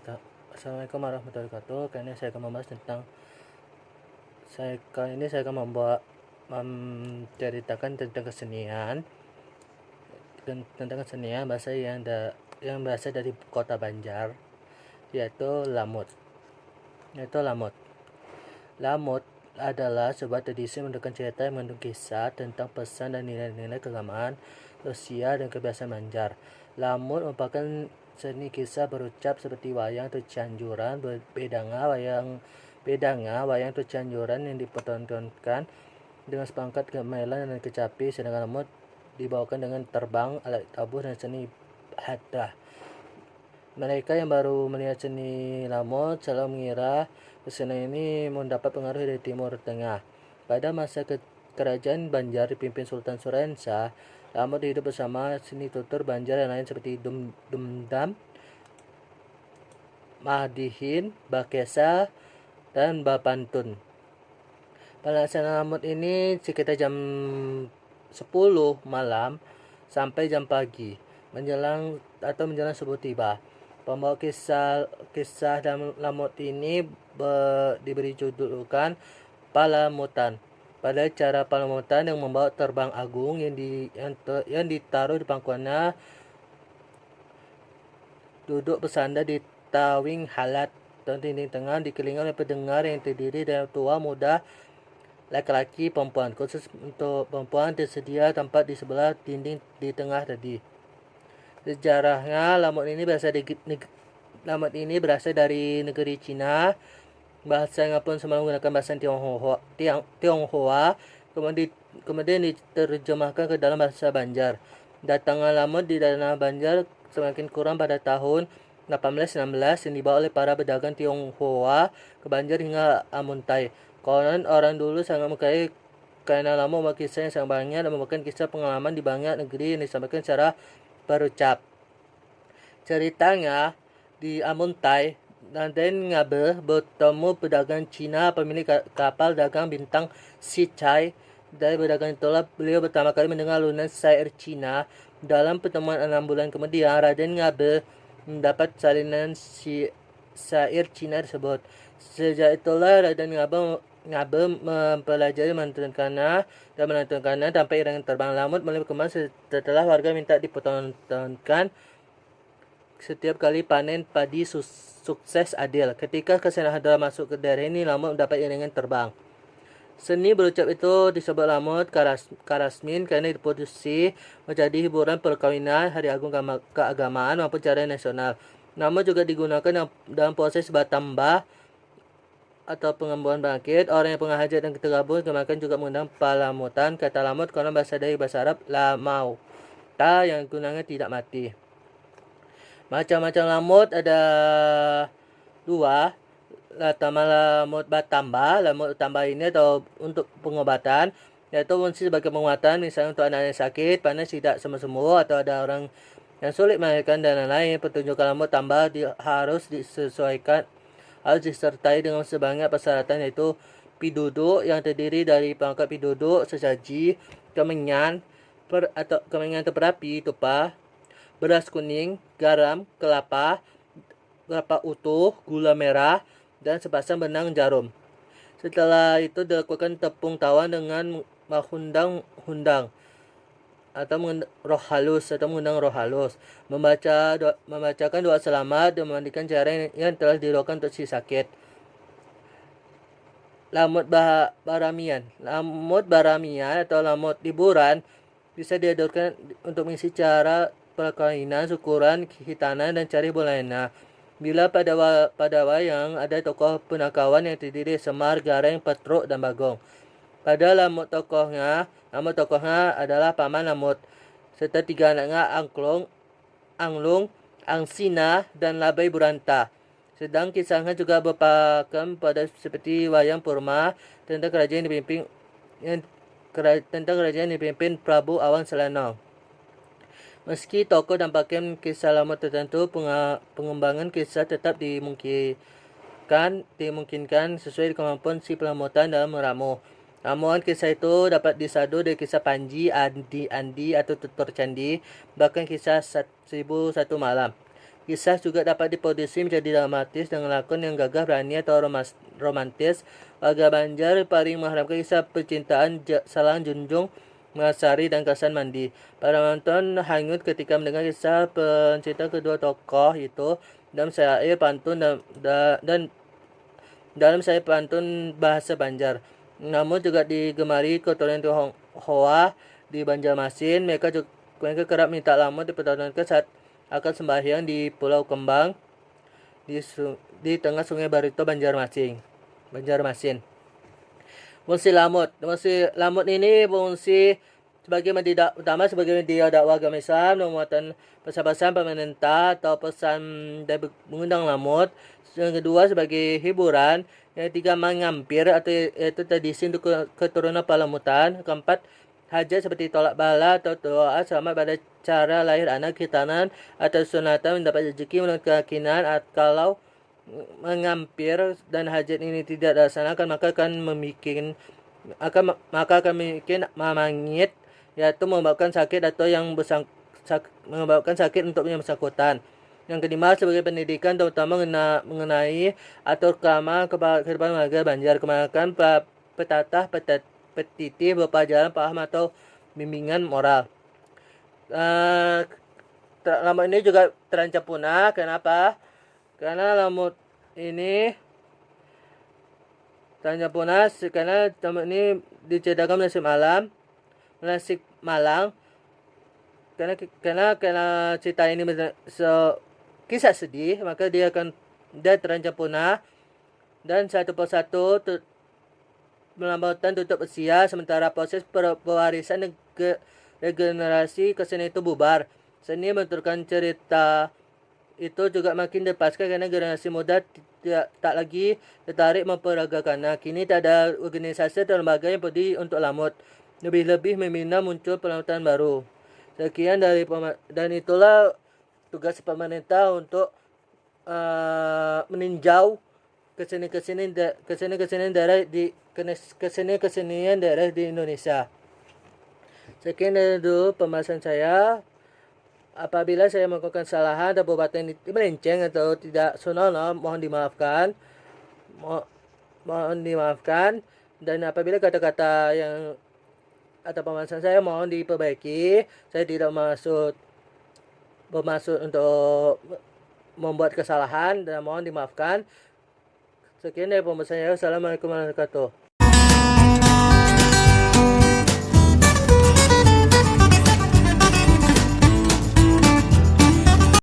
Assalamualaikum warahmatullahi wabarakatuh. Kali ini saya akan membahas tentang menceritakan tentang kesenian bahasa yang berasal dari kota Banjar, yaitu lamut. Lamut adalah sebuah tradisi menunjukkan cerita yang mengandung kisah tentang pesan dan nilai-nilai keagamaan, sosial, dan kebiasaan Banjar. Lamut merupakan seni kisah berucap seperti wayang atau cianjuran, wayang atau cianjuran yang dipertontonkan dengan sepangkat gamelan dan kecapi, sedangkan lamut dibawakan dengan terbang, alat tabuh, dan seni hadrah. Mereka yang baru melihat seni lamut selalu mengira kesenian ini mendapat pengaruh dari Timur Tengah. Pada masa kerajaan Banjar dipimpin Sultan Surensa, lamut hidup bersama seni tutur Banjar yang lain seperti dumdam, mahdihin, bakesa, dan bapantun. Pelaksanaan lamut ini sekitar jam 10 malam sampai jam pagi menjelang subuh tiba. Pembawa kisah dalam lamut ini diberi julukan Palamutan. Pada cara Palamutan yang membawa terbang agung yang ditaruh di pangkuannya, duduk bersandar di tawing halat dan dinding tengah, dikelilingi oleh pendengar yang terdiri dari tua, muda, laki-laki, perempuan. Khusus untuk perempuan tersedia tempat di sebelah dinding di tengah tadi. Sejarahnya, lamut ini berasal dari negeri Cina. Bahasanya pun semula menggunakan bahasa Tionghoa, kemudian diterjemahkan ke dalam bahasa Banjar. Datangnya lamut di tanah Banjar semakin kurang pada tahun 1816 yang dibawa oleh para pedagang Tionghoa ke Banjar hingga Amuntai. Konon orang dulu sangat mengkayi karena lamut membawa kisah yang sangat banyak dan membawakan kisah pengalaman di banyak negeri yang disampaikan secara berucap. Ceritanya, di Amuntai, Raden Ngabe bertemu pedagang Cina pemilik kapal dagang bintang Sichai. Dari pedagang itulah beliau pertama kali mendengar alunan syair Cina. Dalam pertemuan 6 bulan kemudian, Raden Ngabe mendapat salinan syair Cina tersebut. Sejak itulah Raden Ngabe mempelajari menentukannya tanpa iringan terbang. Lamut mulai berkembang setelah warga minta dipertontonkan setiap kali panen padi sukses adil. Ketika kesenian hadrah masuk ke daerah ini, lamut mendapat iringan terbang. Seni berucap itu disebut lamut karasmin karena diproduksi menjadi hiburan perkawinan, hari agung keagamaan maupun cara nasional. Lamut juga digunakan dalam proses batambah atau pengembuan bangkit. Orang yang penghajat dan tergabung kemakan juga mengundang palamutan. Kata lamut konon bahasa dari bahasa Arab lamau, yang gunanya tidak mati. Macam-macam lamut ada 2. Lamut batambah. Lamut tambah ini atau untuk pengobatan, yaitu fungsi sebagai penguatan, misalnya untuk anak yang sakit, panas tidak sembuh-sembuh, atau ada orang yang sulit melahirkan dan lain-lain. Pertunjukan lamut tambah harus disertai dengan sebanyak persyaratan, yaitu piduduk yang terdiri dari perangkat piduduk, sesaji, kemenyan terapi, tumpah, beras kuning, garam, kelapa utuh, gula merah, dan sepasang benang jarum. Setelah itu dilakukan tepung tawan dengan mengundang roh halus, membacakan doa selamat dan memandikan cara yang telah dilakukan untuk si sakit. Lamut baramian atau lamut liburan bisa diadakan untuk mengisi cara perkawinan, syukuran, khitanan, dan cari bulannya. Bila pada wayang ada tokoh punakawan yang terdiri Semar, Gareng, Petruk, dan Bagong. Pada lamut tokohnya adalah Paman Lamut serta 3 anaknya Anglung, Angsina, dan Labai Buranta. Sedang kisahnya juga berpakem pada seperti wayang Purma tentang kerajaan yang dipimpin Prabu Awang Selanong. Meski tokoh dan pakaian kisah lamut tertentu, pengembangan kisah tetap dimungkinkan sesuai kemampuan si pelamutan dalam meramu. Ramuan kisah itu dapat disadu dari kisah Panji, Andi, atau Tutur Candi, bahkan kisah 1001 malam. Kisah juga dapat diprodiksi menjadi dramatis dengan lakon yang gagah, berani, atau romantis. Warga Banjar paling mengharapkan kisah percintaan Salang Junjung, Masari, dan Kasan Mandi. Para penonton hanyut ketika mendengar kisah pencinta kedua tokoh itu dalam syair pantun dan dalam syair pantun bahasa Banjar. Namun juga digemari keturunan Tionghoa di Banjarmasin. Mereka kerap minta lamut dipertontonkan saat akan sembahyang di Pulau Kembang di tengah Sungai Barito, Banjarmasin. Fungsi lamut. Fungsi lamut ini fungsi utama sebagai media dakwah agama Islam, menguatkan pesan-pesan pemerintah atau pesan dari mengundang lamut. Yang kedua sebagai hiburan. Yang ketiga mengampir atau yaitu tradisi untuk keturunan palamutan. Keempat hajat seperti tolak bala atau doa selamat pada cara lahir anak, khitanan atau sunatan, mendapat rezeki menurut keyakinan. Kalau mengampir dan hajat ini tidak dilaksanakan maka akan membuat mamangit, yaitu menyebabkan sakit atau menyebabkan sakit untuk yang bersangkutan. Yang kelima sebagai pendidikan terutama mengenai atau kehidupan warga Banjar, kebanyakan petatah petiti berupa ajaran paham atau bimbingan moral. Lamut ini juga terancam punah. Kenapa? Karena lamut ini terancam punah karena lamut ini diciptakan Nasib Malang. Karena cerita ini kisah sedih, maka dia terancam punah dan satu persatu melambangkan tutup usia, sementara proses pewarisan dan regenerasi kesenian itu bubar. Seni menuturkan cerita itu juga makin dipaskan karena generasi muda tak lagi tertarik memperagakan. Nah, kini tak ada organisasi atau lembaga yang peduli untuk lamut. Lebih-lebih membina muncul pelamatan baru. Sekian dan itulah tugas pemerintah untuk meninjau kesenian daerah di Indonesia. Sekian dulu pembahasan saya. Apabila saya melakukan kesalahan atau perbuatan melenceng atau tidak senonoh, mohon dimaafkan. Mohon dimaafkan. Dan apabila kata-kata yang atau pembahasan saya mohon diperbaiki. Saya tidak bermaksud untuk membuat kesalahan dan mohon dimaafkan. Sekian dari pembahasan saya. Assalamualaikum warahmatullahi wabarakatuh.